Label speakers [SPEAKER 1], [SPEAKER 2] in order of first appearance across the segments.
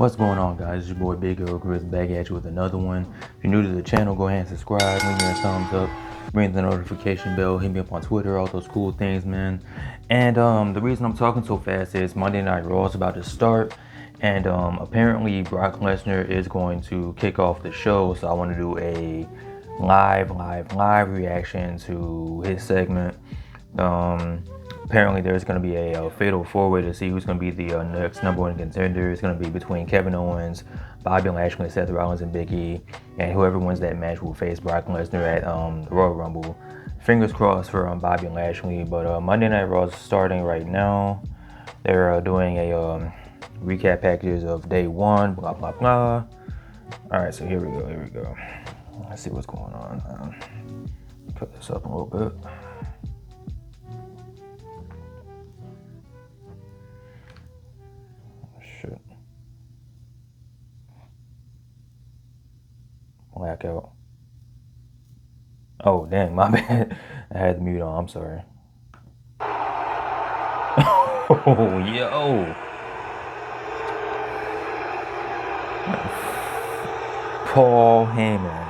[SPEAKER 1] What's going on, guys? It's your boy Big Girl Chris back at you with another one. If you're new to the channel, go ahead and subscribe, leave me a thumbs up, ring the notification bell, hit me up on Twitter, all those cool things, man. And the reason I'm talking so fast is Monday Night Raw is about to start, and apparently Brock Lesnar is going to kick off the show. So I want to do a live reaction to his segment. Apparently there's going to be a fatal four-way to see who's going to be the next #1 contender. It's going to be between Kevin Owens, Bobby Lashley, Seth Rollins, and Big E. And whoever wins that match will face Brock Lesnar at the Royal Rumble. Fingers crossed for Bobby Lashley. But Monday Night Raw is starting right now. They're doing a recap packages of day one, blah, blah, blah. All right, so here we go. Let's see what's going on. Cut this up a little bit. Shit. Blackout. Oh, dang, my bad. I had the mute on, I'm sorry. Oh, yo. Paul Heyman.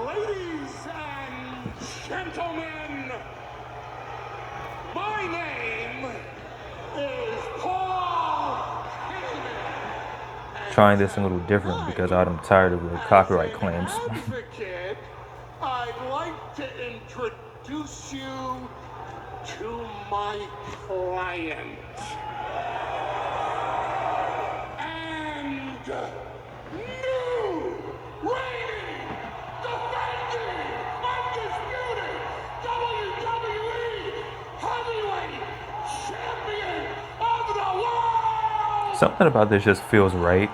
[SPEAKER 2] Ladies and gentlemen, my name is Paul Heyman.
[SPEAKER 1] Trying this a little different because I'm tired of the copyright claims.
[SPEAKER 2] Advocate, I'd like to introduce you to my client. And new reigning, defending, undisputed WWE Heavyweight Champion of the world.
[SPEAKER 1] Something about this just feels right.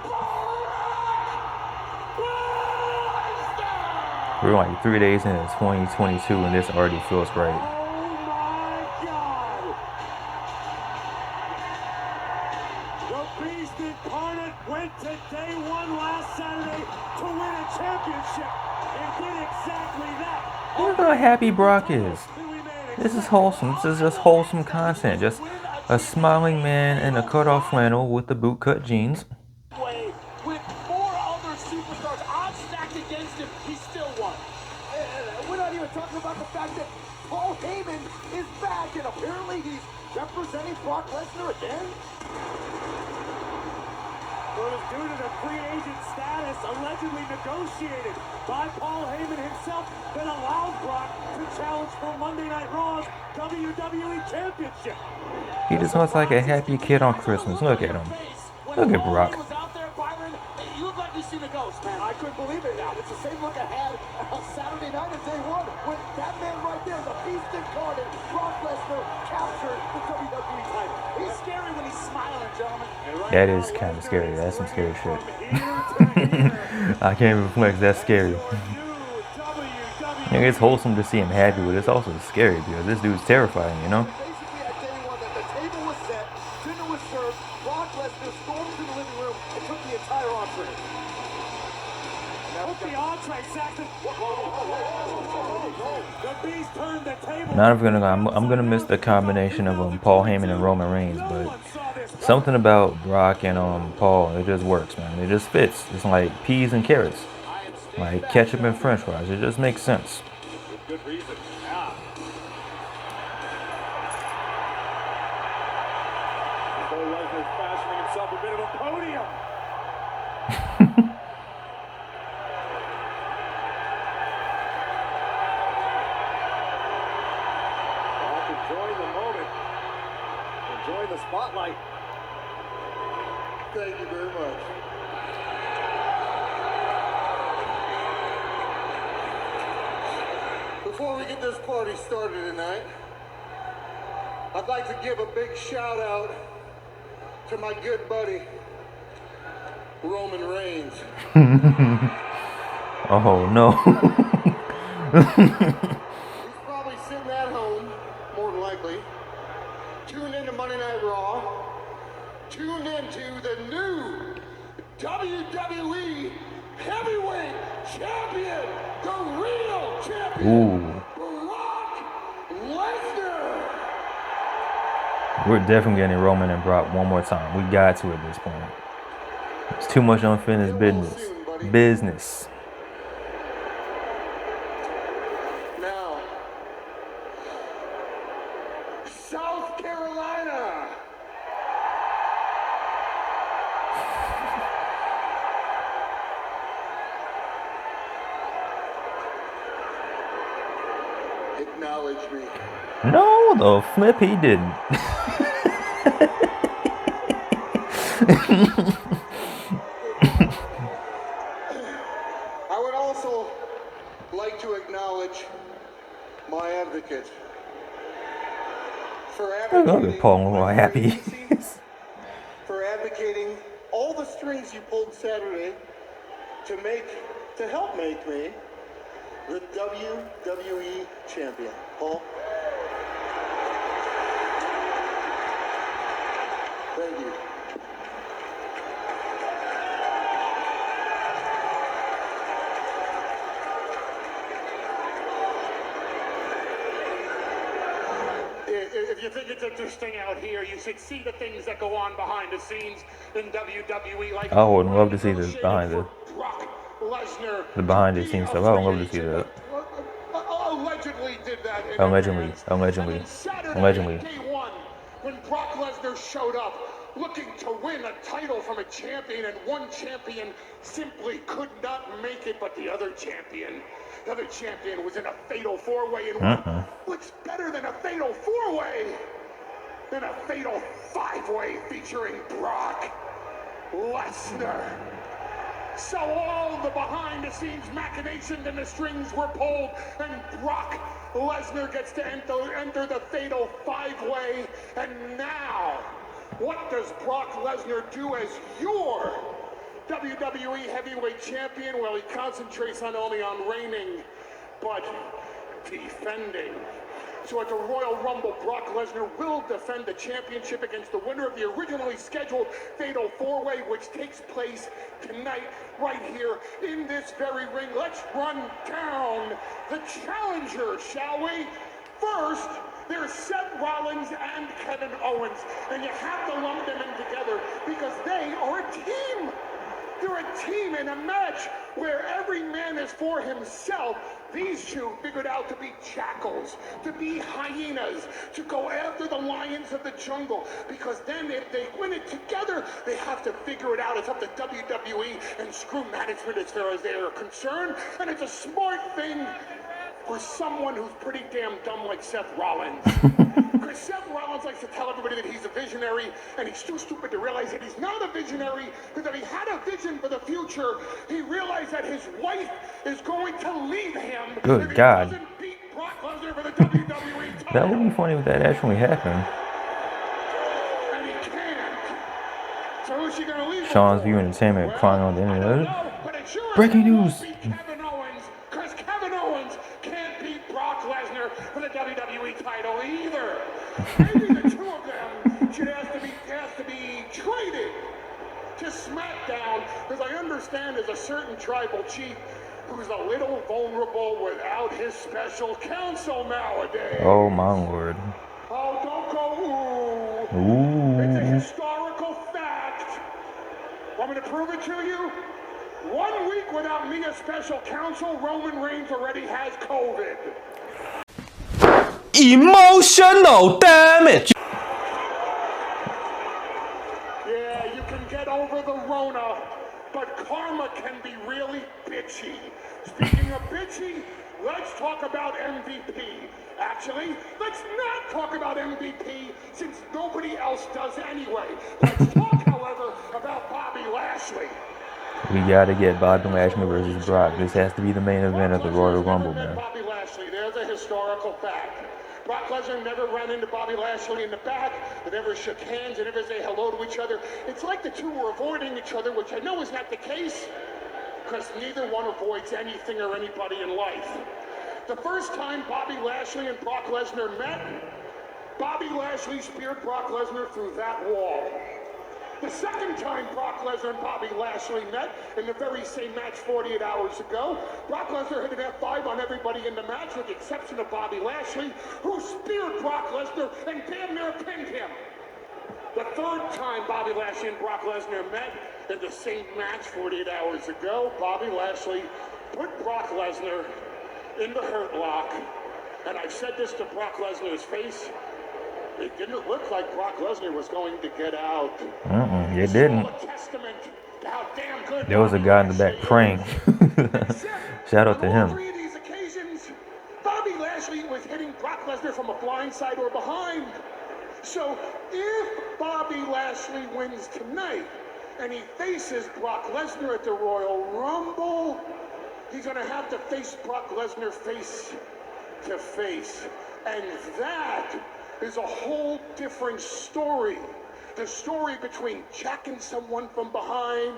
[SPEAKER 1] We're like 3 days into 2022 and this already feels right.
[SPEAKER 2] Beast incarnate went to day one last Saturday to win a championship and did exactly that.
[SPEAKER 1] Look how happy Brock is. This is wholesome. This is just wholesome content. Just a smiling man in a cut-off flannel with the bootcut jeans.
[SPEAKER 2] With four other superstars odds stacked against him, he still won. We're not even talking about the fact that Paul Heyman is back and apparently he's representing Brock Lesnar again. Well, it's due to the free agent status allegedly negotiated by Paul Heyman himself that allowed Brock to challenge for Monday Night Raw's WWE Championship.
[SPEAKER 1] He just looks like a happy kid on Christmas. Look at him. Look at Brock.
[SPEAKER 2] You look like you've seen a ghost, man. I couldn't believe it now. It's the same look I had on Saturday night at day one when that man right there, the beast incarnate, Brock Lesnar, captured the WWE title. He's scary when he's smiling, gentlemen.
[SPEAKER 1] That is kind of scary. That's some scary shit. I can't even flex. That's scary. It's wholesome to see him happy, but it's also scary because this dude's terrifying, you know?
[SPEAKER 2] Basically, at day one, that the table was set, dinner was served, Brock Lesnar stormed to the living room and took the entire entree. Took the entree, Saxton. The Beast turned the table.
[SPEAKER 1] Not even I'm gonna miss the combination of Paul Heyman and Roman Reigns, but something about Brock and Paul, it just works, man. It just fits. It's like peas and carrots, like ketchup and French fries. It just makes sense.
[SPEAKER 2] With good reason. Yeah. Paul Lesnar's fashioning himself a bit of a podium. Enjoying the moment. Enjoying the spotlight. Thank you very much. Before we get this party started tonight, I'd like to give a big shout out to my good buddy, Roman Reigns.
[SPEAKER 1] Oh no.
[SPEAKER 2] He's probably sitting at home, more than likely, tuned into Monday Night Raw, tuned into the new WWE Heavyweight Champion, the real champion,
[SPEAKER 1] Ooh.
[SPEAKER 2] Brock Lesnar.
[SPEAKER 1] We're definitely getting Roman and Brock one more time. We got to at this point. It's too much unfinished business. Business.
[SPEAKER 2] Now, South Carolina. Acknowledge me.
[SPEAKER 1] No, the flip he didn't.
[SPEAKER 2] I would also like to acknowledge my advocate for advocating.
[SPEAKER 1] Paul more happy.
[SPEAKER 2] For advocating all the strings you pulled Saturday to help make me the WWE Champion. Paul. Thank you.
[SPEAKER 3] If you think it's interesting out here, you should see the things that go on behind the scenes in WWE. Like
[SPEAKER 1] I would love to see this behind the behind the scenes stuff. I would love to see that.
[SPEAKER 3] Allegedly did that.
[SPEAKER 1] Allegedly.
[SPEAKER 3] Day one, when Brock Lesnar showed up looking to win a title from a champion, and one champion simply could not make it, but the other champion was in a fatal four-way. And what's better than a fatal four-way than a fatal five-way featuring Brock Lesnar? So all the behind-the-scenes machinations and the strings were pulled, and Brock Lesnar gets to enter the fatal five-way. And now, what does Brock Lesnar do as your WWE Heavyweight Champion? Well, he concentrates not only on reigning, but defending. So at the Royal Rumble, Brock Lesnar will defend the championship against the winner of the originally scheduled Fatal 4-Way, which takes place tonight, right here in this very ring. Let's run down the challengers, shall we? First, there's Seth Rollins and Kevin Owens, and you have to lump them in together because they are a team. They're a team in a match where every man is for himself. These two figured out to be jackals, to be hyenas, to go after the lions of the jungle, because then if they win it together, they have to figure it out. It's up to WWE and screw management as far as they are concerned, and it's a smart thing for someone who's pretty damn dumb like Seth Rollins. Because Seth Rollins likes to tell everybody that he's a visionary, and he's too stupid to realize that he's not a visionary, because if he had a vision for the future, he realized that his wife is going to leave him.
[SPEAKER 1] Good
[SPEAKER 3] if
[SPEAKER 1] God.
[SPEAKER 3] He doesn't beat Brock Lesnar for the WWE title.
[SPEAKER 1] That would be funny if that actually happened.
[SPEAKER 3] And he can't. So who's she going to leave?
[SPEAKER 1] Sean's View Entertainment crying on the internet.
[SPEAKER 3] Sure
[SPEAKER 1] Breaking news.
[SPEAKER 3] Kevin Owens, because Kevin Owens can't beat Brock Lesnar for the WWE title either. Maybe the two of them should have to be traded to SmackDown, because I understand there's a certain tribal chief who's a little vulnerable without his special counsel nowadays.
[SPEAKER 1] Oh my lord.
[SPEAKER 3] Oh, don't go ooh.
[SPEAKER 1] Ooh.
[SPEAKER 3] It's a historical fact. Want me to prove it to you? 1 week without me as special counsel, Roman Reigns already has COVID.
[SPEAKER 1] Emotional damage.
[SPEAKER 3] Yeah, you can get over the Rona, but karma can be really bitchy. Speaking of bitchy, let's talk about MVP. Actually, let's not talk about MVP, since nobody else does anyway. Let's talk, however, about Bobby Lashley.
[SPEAKER 1] We gotta get Bobby Lashley versus Brock. This has to be the main event of the Royal Rumble, man.
[SPEAKER 3] Bobby Lashley, there's a historical fact. Brock Lesnar never ran into Bobby Lashley in the back. They never shook hands. They never say hello to each other. It's like the two were avoiding each other, which I know is not the case, because neither one avoids anything or anybody in life. The first time Bobby Lashley and Brock Lesnar met, Bobby Lashley speared Brock Lesnar through that wall. The second time Brock Lesnar and Bobby Lashley met, in the very same match 48 hours ago, Brock Lesnar hit an F5 on everybody in the match, with the exception of Bobby Lashley, who speared Brock Lesnar and damn near pinned him. The third time Bobby Lashley and Brock Lesnar met in the same match 48 hours ago, Bobby Lashley put Brock Lesnar in the Hurt Lock. And I've said this to Brock Lesnar's face. It didn't look like Brock Lesnar was going to get out.
[SPEAKER 1] It didn't. There was a guy in the back praying. Shout out to him.
[SPEAKER 3] On all three of these occasions, Bobby Lashley was hitting Brock Lesnar from a blind side or behind. So if Bobby Lashley wins tonight and he faces Brock Lesnar at the Royal Rumble, he's going to have to face Brock Lesnar face to face. And that is a whole different story. The story between jacking someone from behind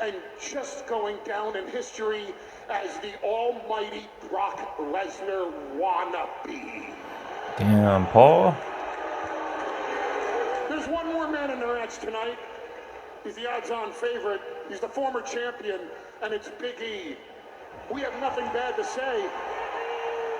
[SPEAKER 3] and just going down in history as the almighty Brock Lesnar wannabe.
[SPEAKER 1] Damn, Paul.
[SPEAKER 3] There's one more man in the match tonight. He's the odds-on favorite. He's the former champion, and it's Big E. We have nothing bad to say.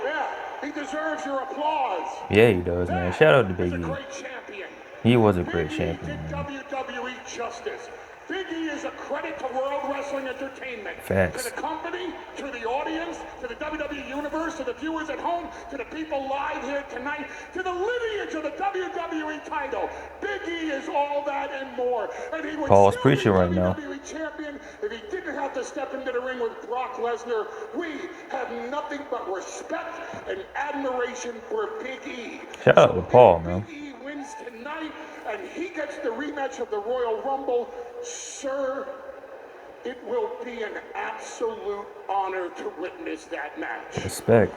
[SPEAKER 3] Yeah, he deserves your applause.
[SPEAKER 1] Yeah, he does, man. Shout out to Big
[SPEAKER 3] He's a
[SPEAKER 1] E.
[SPEAKER 3] great champion.
[SPEAKER 1] He was a great
[SPEAKER 3] Big E
[SPEAKER 1] champion,
[SPEAKER 3] did
[SPEAKER 1] man.
[SPEAKER 3] WWE justice. Big E is a credit to World Wrestling Entertainment.
[SPEAKER 1] Facts.
[SPEAKER 3] To the company, to the audience, to the WWE Universe, to the viewers at home, to the people live here tonight, to the lineage of the WWE title. Big E is all that and more. And he would
[SPEAKER 1] Paul's
[SPEAKER 3] still
[SPEAKER 1] preaching
[SPEAKER 3] be
[SPEAKER 1] right now.
[SPEAKER 3] WWE champion if he didn't have to step into the ring with Brock Lesnar. We have nothing but respect and admiration for Big E.
[SPEAKER 1] Shout out to Paul, man.
[SPEAKER 3] Big E wins tonight and he gets the rematch of the Royal Rumble. Sir, it will be an absolute honor to witness that match.
[SPEAKER 1] Respect.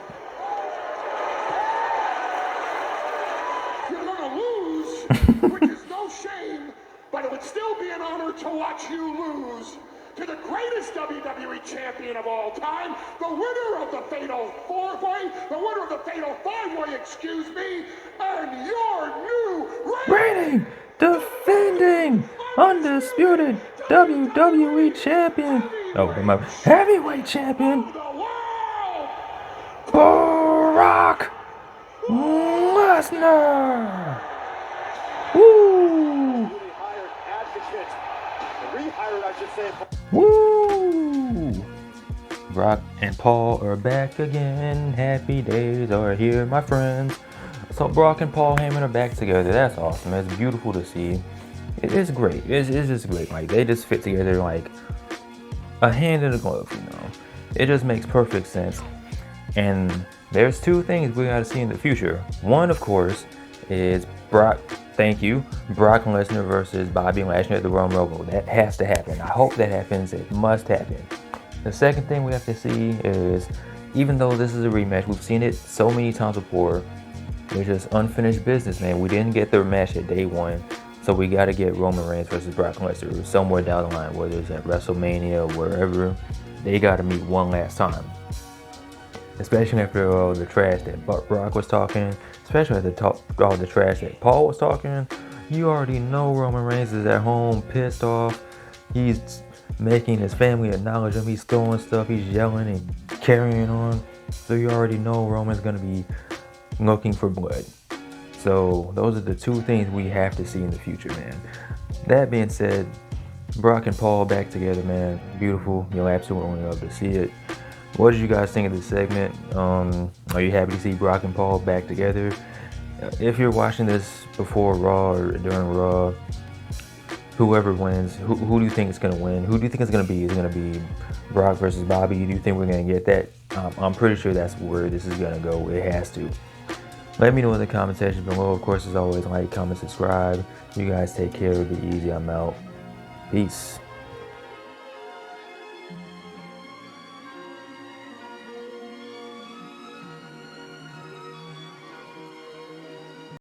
[SPEAKER 3] You're gonna lose, which is no shame, but it would still be an honor to watch you lose to the greatest WWE champion of all time, the winner of the Fatal 4-Way, the winner of the Fatal 5-Way, excuse me, and your new
[SPEAKER 1] Reigning, defending, undisputed WWE champion. Oh, my heavyweight champion,
[SPEAKER 3] of the world,
[SPEAKER 1] Brock Lesnar. Woo!
[SPEAKER 2] Hired advocate, rehired, I should say.
[SPEAKER 1] Woo! Brock and Paul are back again. Happy days are here, my friends. So Brock and Paul Heyman are back together. That's awesome. It's beautiful to see. It's great. It's just great. Like, they just fit together like a hand in a glove, you know. It just makes perfect sense. And there's two things we gotta see in the future. One, of course, is Brock Lesnar versus Bobby Lashley at the Royal Rumble. That has to happen. I hope that happens. It must happen. The second thing we have to see is, even though this is a rematch, we've seen it so many times before, it's just unfinished business, man. We didn't get the match at day one, so we got to get Roman Reigns versus Brock Lesnar somewhere down the line, whether it's at WrestleMania or wherever. They got to meet one last time. Especially after all the trash that Brock was talking, especially after all the trash that Paul was talking. You already know Roman Reigns is at home, pissed off. He's making his family acknowledge him. He's throwing stuff, he's yelling and carrying on. So you already know Roman's going to be looking for blood. So those are the two things we have to see in the future, man. That being said, Brock and Paul back together, man. Beautiful. You'll absolutely love to see it. What did you guys think of this segment? Are you happy to see Brock and Paul back together? If you're watching this before Raw or during Raw, whoever wins, who do you think is going to win? Who do you think it's going to be? Is it going to be Brock versus Bobby? Do you think we're going to get that? I'm pretty sure that's where this is going to go. It has to. Let me know in the comment section below. Of course, as always, like, comment, subscribe. You guys take care. Be easy. I'm out. Peace.